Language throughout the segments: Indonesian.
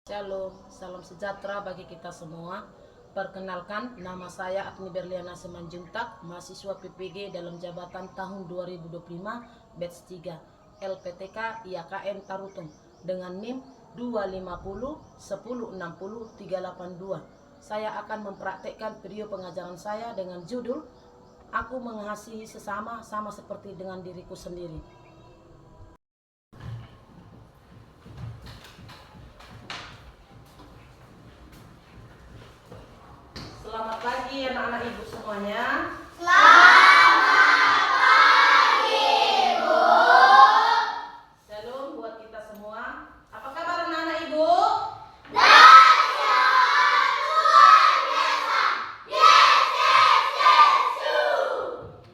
Shalom, salam sejahtera bagi kita semua. Perkenalkan, nama saya Agni Berliana Simanjuntak, mahasiswa PPG dalam jabatan tahun 2025, batch 3, LPTK IAKN Tarutung, dengan NIM 250 1060 382. Saya akan mempraktekkan video pengajaran saya dengan judul Aku Mengasihi Sesama Sama Seperti Dengan Diriku Sendiri. Selamat pagi anak-anak ibu semuanya. Selamat pagi, Ibu. Shalom buat kita semua. Apa kabar anak-anak ibu? Dahsyat luar biasa. Yes, yes, yes, su.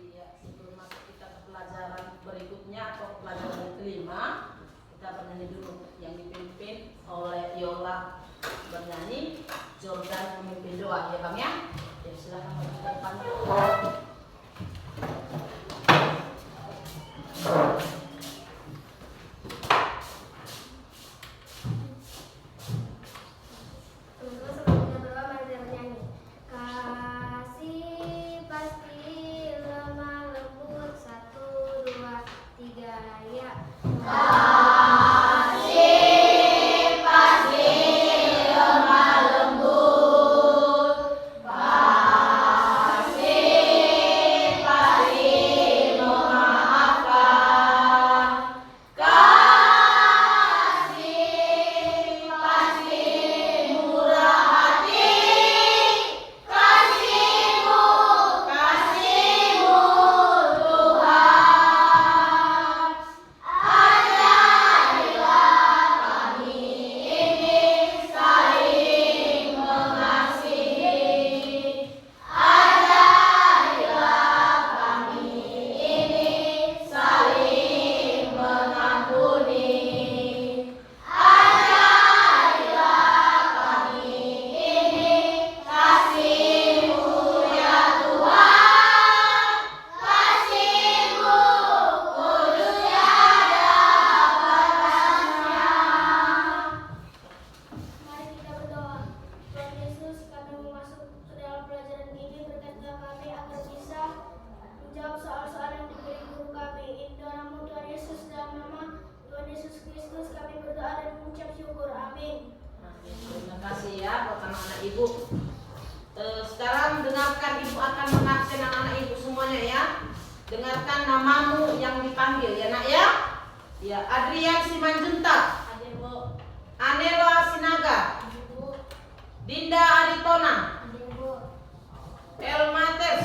Iya, sebelum masuk kita ke pelajaran berikutnya atau pelajaran yang kelima, kita bernyanyi dulu yang dipimpin oleh Yola bernyanyi, Jordan memimpin doa, ya Bang ya? Ya silakan maju ke depan. Teman-teman sebelum berdoa mari kita bernyanyi. Kasih pasti lemah lembut, 1, 2, 3 ya. Kasih pasti lemah lembut. Kasih pasti memaafkan. Kasih pasti murah hati. Kasihmu Tuhan. Ajarilah kami ini saling mengasihi. Ajarilah kami ini saling mengampuni. Ajarilah kami ini kasih-Mu ya Tuhan. Kasih-Mu kudus tiada batasnya. Mari kita berdoa. Tuhan Yesus, kami mau masuk ke dalam pelajaran ini, berkatlah kami agar bisa menjawab soal-soal yang diberi guru kami. Ini doamu Tuhan Yesus, dalam nama Tuhan Yesus Kristus kami berdoa dan mengucap syukur. Amin. Terima kasih ya buat anak-anak ibu. Sekarang dengarkan, ibu akan mengabsen anak-anak ibu semuanya ya. Dengarkan namamu yang dipanggil ya nak ya. Ya, Adrian Simanjuntak, Adik Bu. Anela Sinaga, Adik Bu. Dinda Aritona, Adik Bu. Elmates,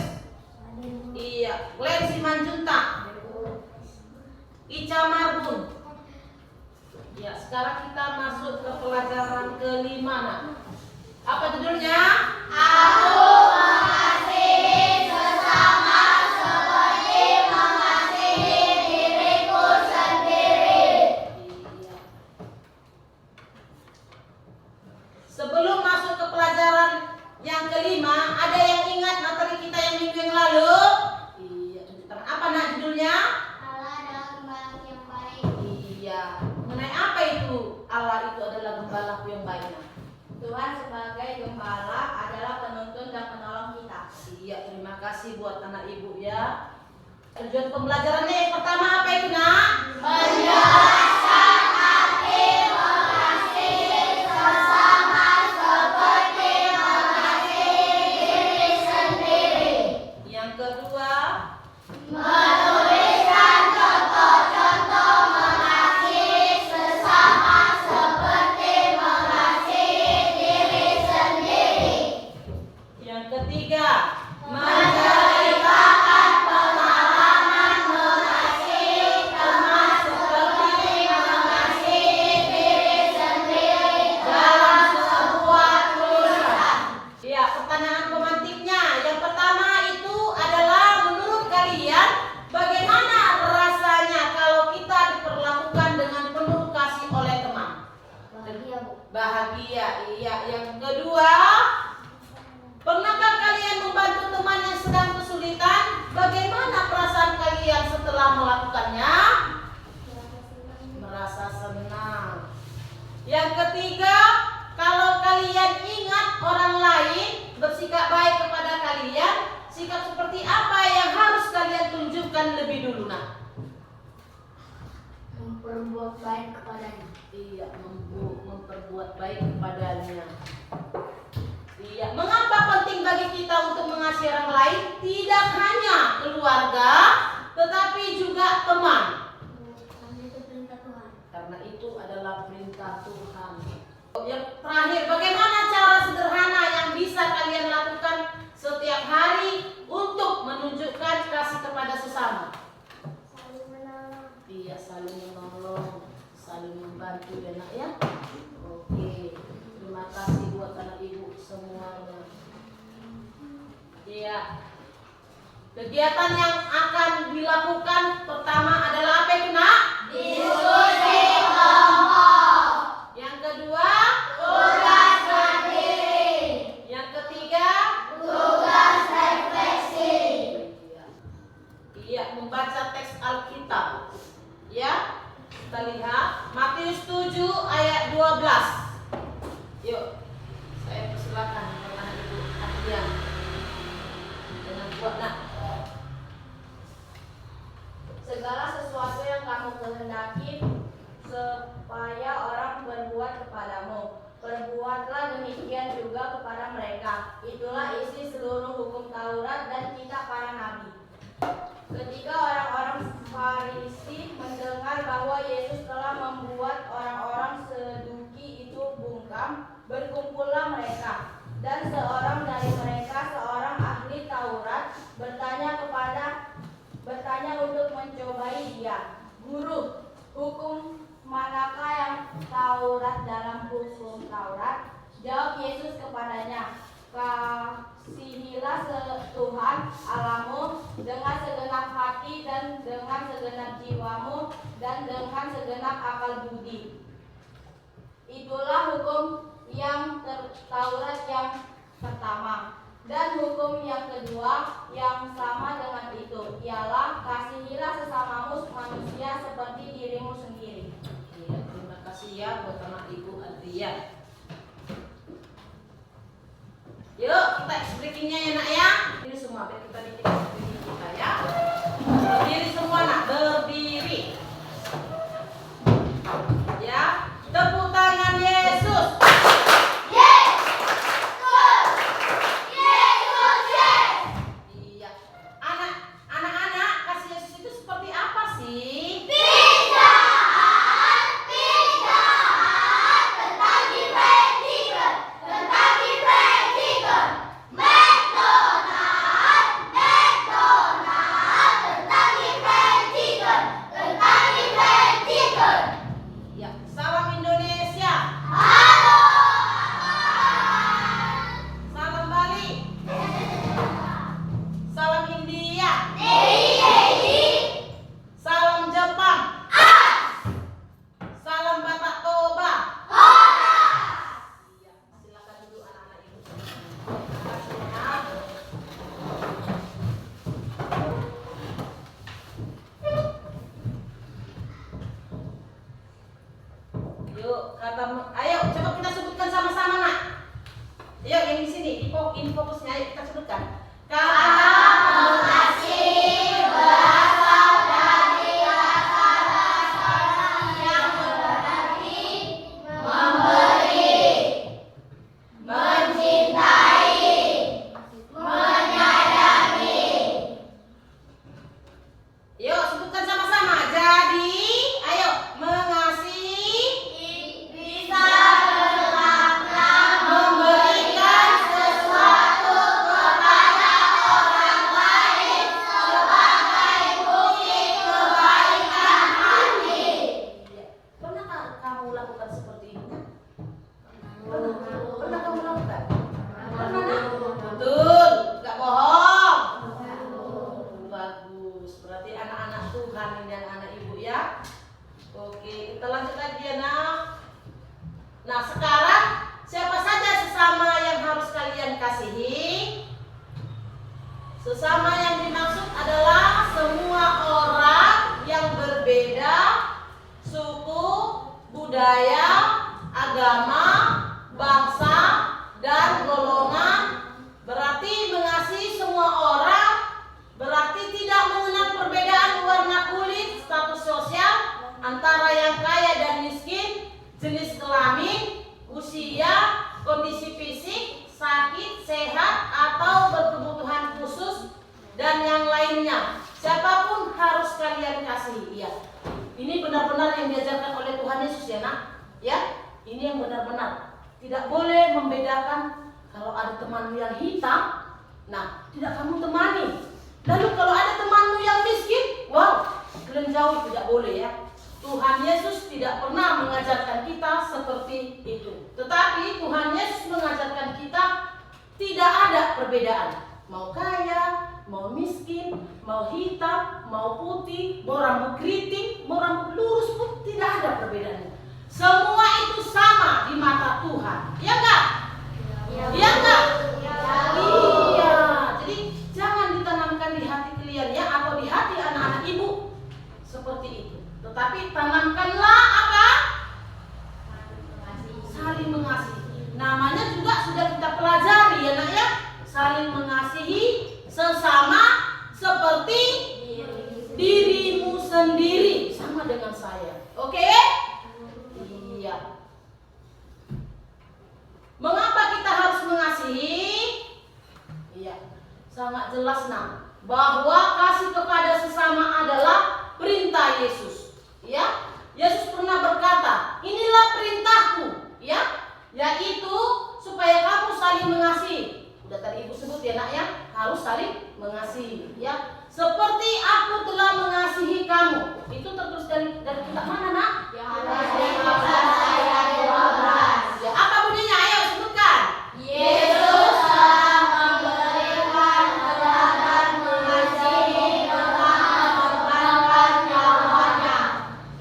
Adik Bu. iya, Glenn Simanjuntak, Adik Bu. Ica Marbun. Ya, sekarang kita masuk ke pelajaran kelima nak. Apa judulnya? Aku mengasihi sesama seperti mengasihi diriku sendiri. Iya. Sebelum masuk ke pelajaran yang kelima, ada yang ingat materi kita yang minggu yang lalu? Iya, tunjuk tangan. Apa nak judulnya? Allah adalah gembala yang baik. Iya. Mengenai apa itu? Allah itu adalah gembalaku yang baik. Nak? Tuhan sebagai gembala adalah penuntun dan penolong kita. Iya, terima kasih buat anak ibu ya. Tujuan pembelajarannya yang pertama apa itu nak? Menjelaskan arti mengasihi sesama seperti mengasihi diri sendiri. Yang kedua, Menuliskan contoh-contoh mengasihi sesama seperti mengasihi diri sendiri. yang ketiga, Menceritakan pengalaman mengasihi teman seperti mengasihi diri sendiri dalam sebuah tulisan. ya, pertanyaan pemantiknya. Yang pertama itu adalah menurut kalian bagaimana rasanya kalau kita diperlakukan dengan penuh kasih oleh teman? Bahagia, Bu. Bahagia, iya. Yang kedua, pernahkah kalian membantu teman yang sedang kesulitan? Bagaimana perasaan kalian setelah melakukannya? Merasa senang. Yang ketiga, kalian ingat orang lain bersikap baik kepada kalian, sikap seperti apa yang harus kalian tunjukkan lebih dulu, nak? Memperbuat baik kepadanya. Iya, memperbuat baik kepadanya. Iya, mengapa penting bagi kita untuk mengasihi orang lain? Tidak hanya keluarga, tetapi juga teman. Karena itu perintah Tuhan. Karena itu adalah perintah Tuhan. Yang terakhir, bagaimana cara sederhana yang bisa kalian lakukan setiap hari untuk menunjukkan kasih kepada sesama? Saling menolong. Iya, saling menolong, saling membantu ya, nak ya. Oke, terima kasih buat anak ibu semuanya. Iya. Kegiatan yang akan dilakukan pertama adalah apa itu, nak? Diskusi kelompok. Yang kedua, Tugas mandiri. yang ketiga, Tugas refleksi. iya, membaca teks Alkitab. Ya, kita lihat Matius 7 ayat 12. Yuk, saya persilakan kepada Ibu Adrian dengan buat, nak. Segala sesuatu yang kamu kehendaki supaya orang berbuat kepadamu, perbuatlah demikian juga kepada mereka. Itulah isi seluruh hukum Taurat dan kitab para nabi. Ketika orang-orang Farisi mendengar bahwa Yesus telah membuat orang-orang Saduki itu bungkam, berkumpullah mereka. Dan seorang dari mereka, seorang ahli Taurat, bertanya untuk mencobai dia. Guru, hukum manakah yang Taurat dalam hukum Taurat? Jawab Yesus kepadanya, kasihilah Tuhan Allahmu dengan segenap hati dan dengan segenap jiwamu dan dengan segenap akal budi. Itulah hukum yang Taurat yang pertama. Dan hukum yang kedua yang sama dengan itu, ialah kasihilah sesamamu manusia seperti dirimu sendiri. Iya, terima kasih ya buat anak Ibu Adrian. Yuk, kita breakingnya ya, nak ya. Ini semua biar kita bikin breaking kita ya. Berdiri semua, nak, berdiri. Ya, tepuk tangan Yesus. Iya. Anak-anak, kasih Yesus itu seperti apa sih? Ya, salam Indonesia. Salam Bali. Salam India. Salam Jepang. Salam Batak Toba. Iya, silakan duduk anak-anak ibu. Terima kasih ya. Yuk, ayo coba kita sebutkan sama-sama, nak. Ayo yang di sini, ini fokusnya, ayo kita sebutkan. Yuk sebutkan sama-sama. Jadi, ayo mengasihi, memberikan sesuatu kepada orang lain sebagai bukti kebaikan hati. Pernah kamu lakukan seperti ini? Pernah kamu lakukan? Pernah, nak? Betul, nggak bohong. Bagus, berarti anak-anak Tuhan ini dan anak ibu ya. Oke, kita lanjut lagi ya, nak. Nah, sekarang siapa saja sesama yang harus kalian kasihi? Sesama yang dimaksud adalah semua orang yang berbeda suku, budaya, agama, bangsa, yang kaya dan miskin, jenis kelamin, usia, kondisi fisik, sakit, sehat, atau berkebutuhan khusus, dan yang lainnya. Siapapun harus kalian kasihi. Ya, ini benar-benar yang diajarkan oleh Tuhan Yesus ya nak. Ya, ini yang benar-benar. Tidak boleh membedakan. Kalau ada temanmu yang hitam, nah tidak kamu temani. Lalu kalau ada temanmu yang miskin, wow, kalian jauhi, tidak boleh ya. Tuhan Yesus tidak pernah mengajarkan kita seperti itu. Tetapi Tuhan Yesus mengajarkan kita tidak ada perbedaan. Mau kaya, mau miskin, mau hitam, mau putih, mau rambut keriting, mau rambut lurus pun tidak ada perbedaannya. Semua itu sama di mata Tuhan. Ya enggak? Ya enggak? Iya. Jadi jangan ditanamkan di hati kalian ya, atau di hati anak-anak ibu seperti itu. Tetapi tanamkanlah apa? Saling mengasihi. Namanya juga sudah kita pelajari ya nak ya. Saling mengasihi sesama seperti dirimu sendiri, sama dengan saya. Oke? Iya. Mengapa kita harus mengasihi? Iya, sangat jelas nak, bahwa kasih kepada sesama adalah perintah Yesus. Ya, Yesus pernah berkata, inilah perintahku, ya, yaitu supaya kamu saling mengasihi. Udah tadi ibu sebut ya nak ya, harus saling mengasihi. Ya, seperti aku telah mengasihi kamu. Itu tertulis dari kitab mana nak? Ya, apa bunyinya? Ayo sebutkan. Yesus telah memberikan teladan mengasihi dengan mengorbankan nyawanya.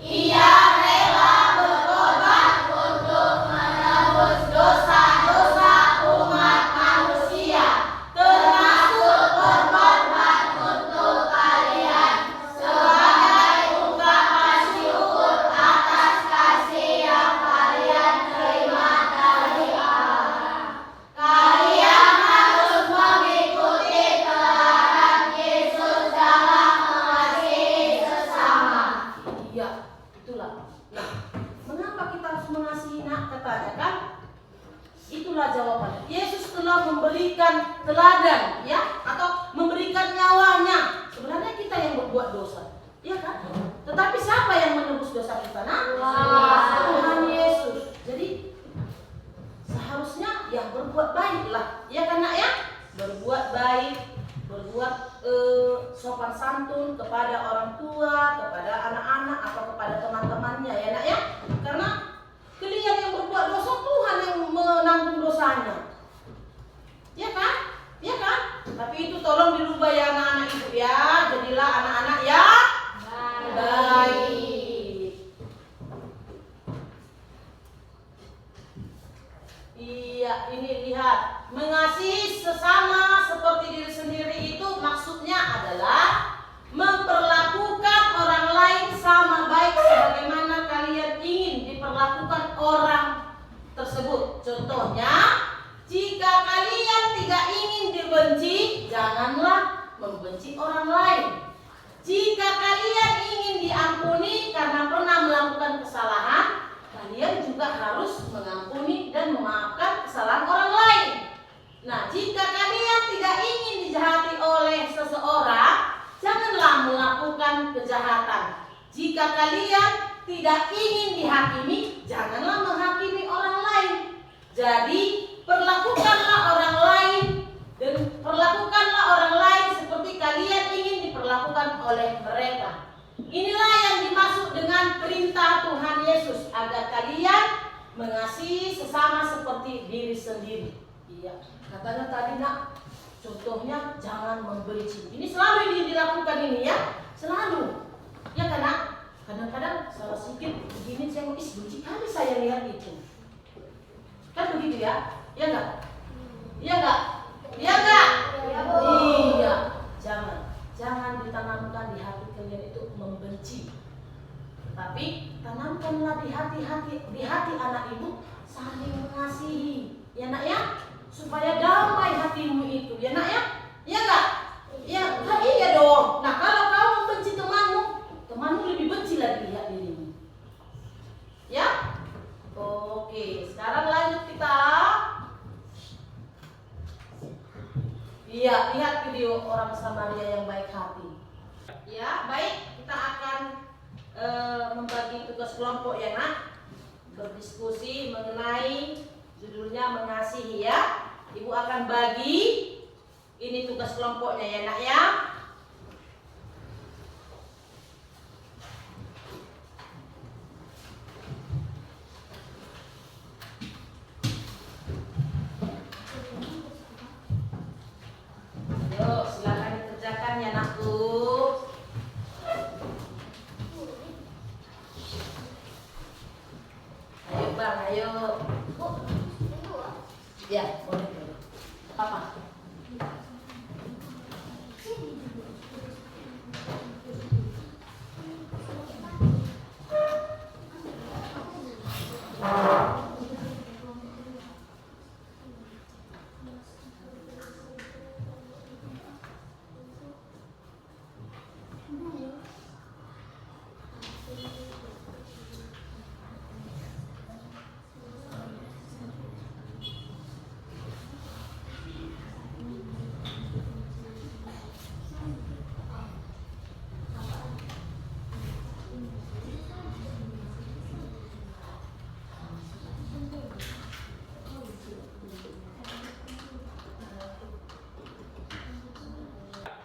Ia rela berkorban untuk menebus dosa-dosa umat manusia, termasuk berkorban untuk kalian sebagai ungkapan syukur atas kasih yang kalian terima dari Allah. Kalian harus mengikuti teladan Yesus dalam mengasihi sesama. Iya, itulah. Nah, mengapa kita harus mengasihi nak? Katanya kan? Itulah jawabannya. Yesus telah memberikan teladan, ya, atau memberikan nyawanya. Sebenarnya kita yang berbuat dosa, ya kan? Tetapi siapa yang menebus dosa kita? Nah, Tuhan Yesus. Jadi seharusnya yang berbuat baiklah, ya kan nak ya? Berbuat baik, berbuat sopan santun kepada orang tua, kepada anak-anak, atau kepada teman-temannya ya nak ya. Karena kalian yang berbuat dosa, Tuhan yang menanggung dosanya. Ya kan? Ya kan? Tapi itu tolong dirubah ya anak-anak ibu ya. Jadilah anak-anak yang baik. Iya, ini lihat. Mengasihi sesama seperti diri sendiri itu maksudnya adalah memperlakukan orang lain sama baik sebagaimana kalian ingin diperlakukan orang tersebut. Contohnya, jika kalian tidak ingin dibenci, janganlah membenci orang lain. Jika kalian ingin diampuni karena pernah melakukan kesalahan, kalian juga harus mengampuni dan memaafkan kesalahan orang lain. Nah, jika kalian tidak ingin dijahati oleh seseorang, janganlah melakukan kejahatan. Jika kalian tidak ingin dihakimi, janganlah menghakimi orang lain. Jadi, perlakukanlah orang lain dan perlakukanlah orang lain seperti kalian ingin diperlakukan oleh mereka. Inilah yang dimaksud dengan perintah Tuhan Yesus, agar kalian mengasihi sesama seperti diri sendiri. Iya, katanya tadi nak, contohnya jangan membenci. Ini selalu ini dilakukan ini ya, selalu. Ya kan nak? Kadang-kadang salah sedikit begini saya mau benci kali saya lihat itu. Kan begitu ya? Ya enggak? Ya enggak? Ya enggak? Iya. Jangan ditanamkan di hati kalian itu membenci. Tapi tanamkanlah di hati anak ibu saling mengasihi. Ya nak ya? Supaya damai hatimu itu. Ya nak ya? Ya enggak? Ya, iya dong. Nah, kalau kamu benci temanmu lebih benci lagi lihat dirimu. Iya, lihat video orang Samaria yang baik hati. Ya, baik, kita akan membagi tugas kelompok ya nak. Berdiskusi mengenai judulnya mengasihi ya. Ibu akan bagi ini tugas kelompoknya ya nak ya. Yuk, silakan dikerjakan ya nakku. Ayo bang, ayo. Ya, boleh. Apa?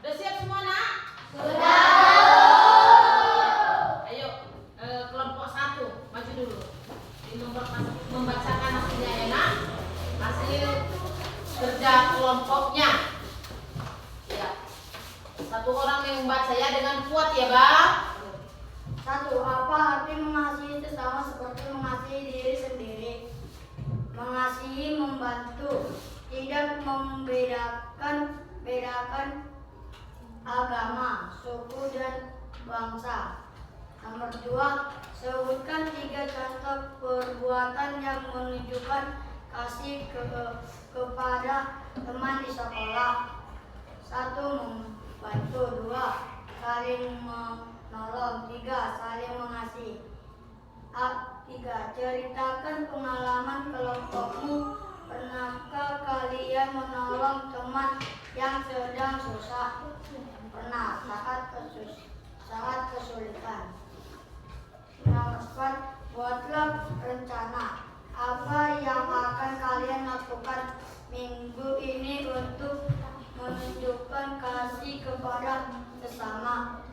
Udah siap semua nak? Sudah. Ayo, kelompok 1 maju dulu. Membacakan hasilnya ya nak. Hasil kerja kelompoknya. Ya. Satu orang yang membaca ya dengan kuat ya bang. 1. Apa arti mengasihi sesama seperti mengasihi diri sendiri? Mengasihi membantu, tidak membedakan agama, suku dan bangsa. Nomor 2, sebutkan 3 contoh perbuatan yang menunjukkan kasih kepada teman di sekolah. 1. Membantu. 2. Saling menolong. 3. Saling mengasihi. 3. Ceritakan pengalaman kelompokmu. Pernahkah kalian menolong teman yang sedang susah? Pernah, saat kesulitan. Nomor 4. Buatlah rencana. Apa yang akan kalian lakukan minggu ini untuk menunjukkan kasih kepada sesama?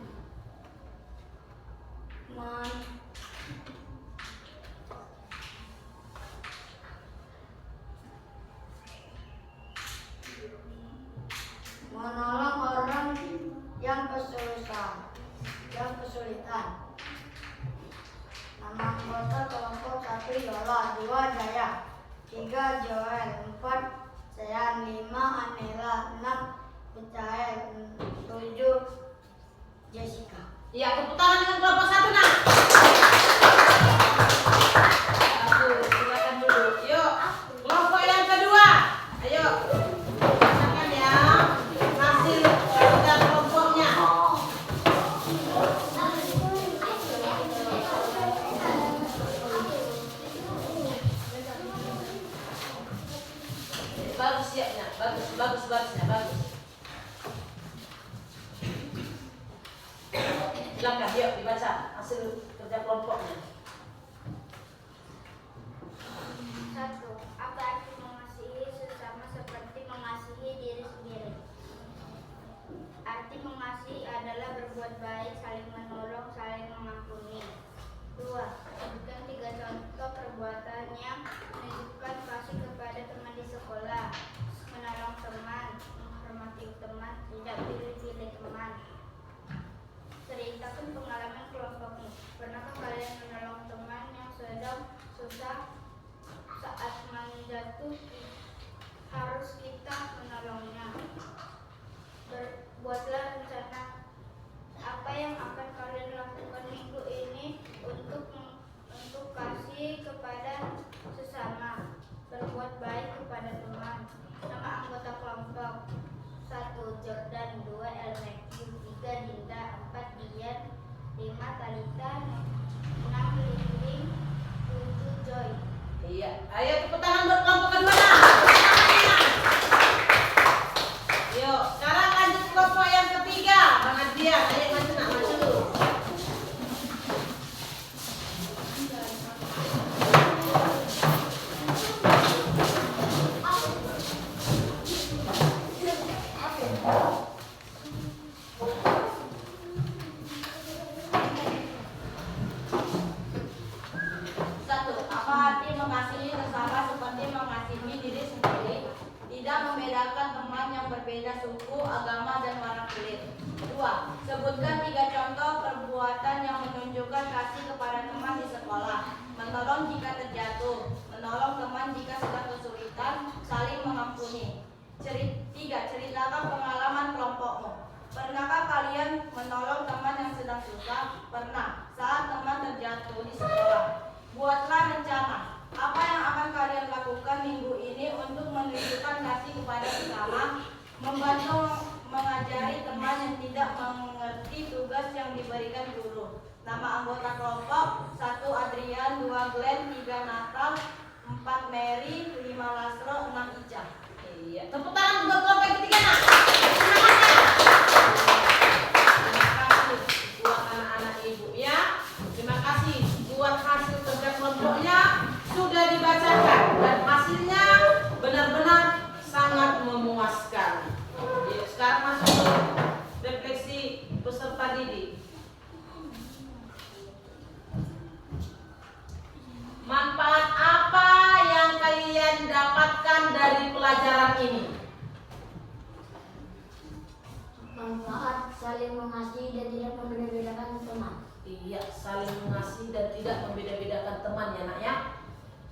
Menolong orang yang kesulitan. Nama anggota kelompok 1 Yola, 2 Jaya, 3 Joel, 4 Sean, 5 Anela, 6 Michael, 7 Jessica. Ya, tepuk tangan dengan kelompok 1 nak. Bagus, silakan dulu. Yuk, kelompok yang kedua. Ayo, bacakan ya hasil kerja kelompoknya. Bagus siapnya, bagus. Silakan, yuk dibaca hasil kerja kelompoknya. 1. Apa arti mengasihi sesama seperti mengasihi diri sendiri? Arti mengasihi adalah berbuat baik, saling menolong, saling mengampuni. 2. Sebutkan 3 contoh perbuatan yang menunjukkan kasih kepada teman di sekolah. Menolong teman, menghormati teman, tidak pilih-pilih teman. Ceritakan pengalaman kelompokmu. Pernahkah kalian menolong teman yang sedang susah? Saat menjatuh harus kita menolongnya. Buatlah rencana. Apa yang akan kalian lakukan minggu ini untuk kasih kepada sesama? Berbuat baik kepada teman. Nama anggota kelompok: 1 Jordan, 2 Elmeky, 3 Dinda, 4 Dian, 5 Talita, 6 Linding, 7 Joy. Iya, ayo tepuk tangan buat kelompok kedua nak. Yuk, yang berbeda suku, agama, dan warna kulit. 2. Sebutkan 3 contoh perbuatan yang menunjukkan kasih kepada teman di sekolah. Menolong jika terjatuh, menolong teman jika sedang kesulitan, saling mengampuni. 3. Ceritakan pengalaman kelompokmu. Pernahkah kalian menolong teman yang sedang susah? Pernah, saat teman terjatuh di sekolah. Buatlah rencana. Apa yang akan kalian lakukan minggu ini untuk menunjukkan kasih kepada sesama? Membantu mengajari teman yang tidak mengerti tugas yang diberikan guru. Nama anggota kelompok: 1 Adrian, 2 Glenn, 3 Natal, 4 Mary, 5 Lasro, 6 Ica. Iya, tepuk tangan buat kelompok yang ketiga, nak. Terima kasih buat anak-anak ibu ya. Terima kasih buat hasil kerja kelompoknya sudah dibacakan dan hasilnya benar-benar sangat memuaskan. Yuk, sekarang masuk ke refleksi peserta didik. Manfaat apa yang kalian dapatkan dari pelajaran ini? Manfaat saling mengasihi dan tidak membeda-bedakan teman. Iya, saling mengasihi dan tidak membeda-bedakan teman ya nak ya.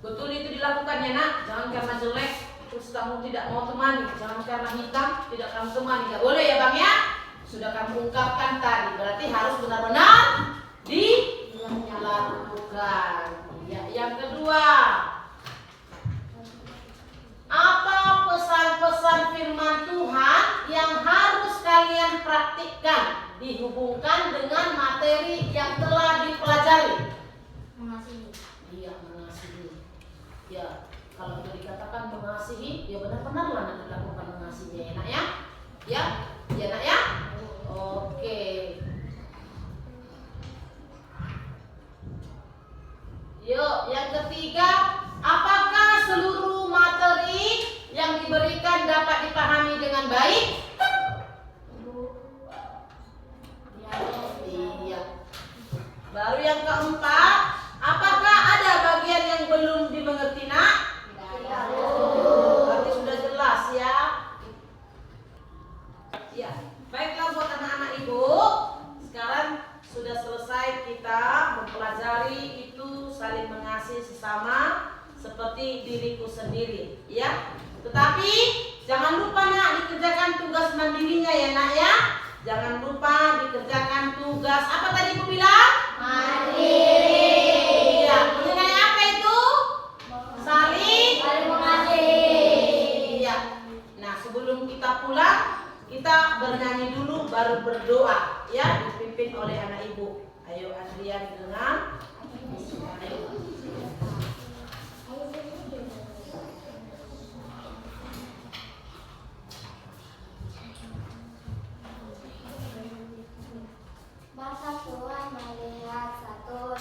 Betul itu dilakukan ya nak. Jangan karena jelek terus kamu tidak mau temani. Jangan karena hitam tidak kamu temani. Gak boleh ya bang ya. Sudah kamu ungkapkan tadi. Berarti harus benar-benar dilakukan. Ya, yang kedua, apa pesan-pesan firman Tuhan yang harus kalian praktikkan dihubungkan dengan materi yang telah dipelajari? Mengasihi. Iya, mengasihi. Ya, kalau itu dikatakan mengasihi, ya benar-benarlah nanti dilakukan mengasihinya ya nak ya. Ya, ya nak ya. Oke. Yuk, yang ketiga, apakah seluruh materi yang diberikan dapat dipahami dengan baik? Iya. Baru yang keempat, apakah ada bagian yang belum dimengerti nak? Berarti sudah jelas ya. Ya, baiklah buat anak-anak ibu. Sekarang sudah selesai kita mempelajari itu saling mengasihi sesama seperti diriku sendiri, ya. Tetapi jangan lupa nak dikerjakan tugas mandirinya ya nak ya. Jangan lupa dikerjakan tugas apa tadi ibu bilang? Mandiri. Iya. Mengenai apa itu? Saling mengasihi. Iya. Nah sebelum kita pulang kita bernyanyi dulu baru berdoa ya, dipimpin oleh anak ibu. Ayo Adrian dengan ayo. Mata Tuhan melihat 1, 2,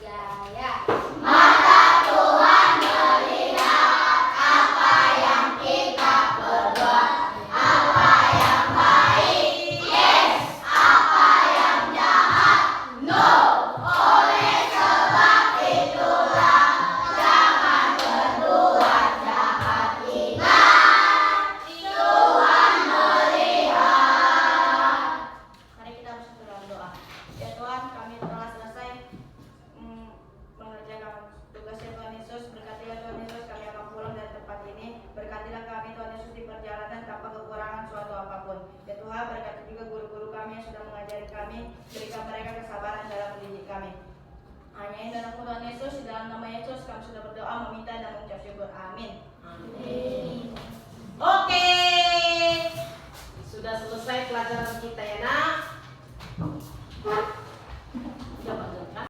3 ya. Mata Tuhan melihat apa yang kita perbuat, apa yang baik, yes, apa yang jahat, no. Oleh sebab itulah jangan berbuat jahat. Ingat, Tuhan melihat. Mari kita bersatu dalam doa. Ya Tuhan, kami telah selesai mengerjakan tugasnya Tuhan Yesus. Berkatilah Tuhan Yesus, kami akan pulang dari tempat ini. Berkatilah kami Tuhan Yesus di perjalanan tanpa kekurangan suatu apapun. Ya Tuhan, berkati juga guru-guru kami yang sudah mengajari kami. Berikan mereka kesabaran dalam mendidik kami. Hanya in dalam Tuhan Yesus, di dalam nama Yesus kami sudah berdoa, meminta dan mengucap syukur. Amin. Amin. Oke. Sudah selesai pelajaran kita ya nak.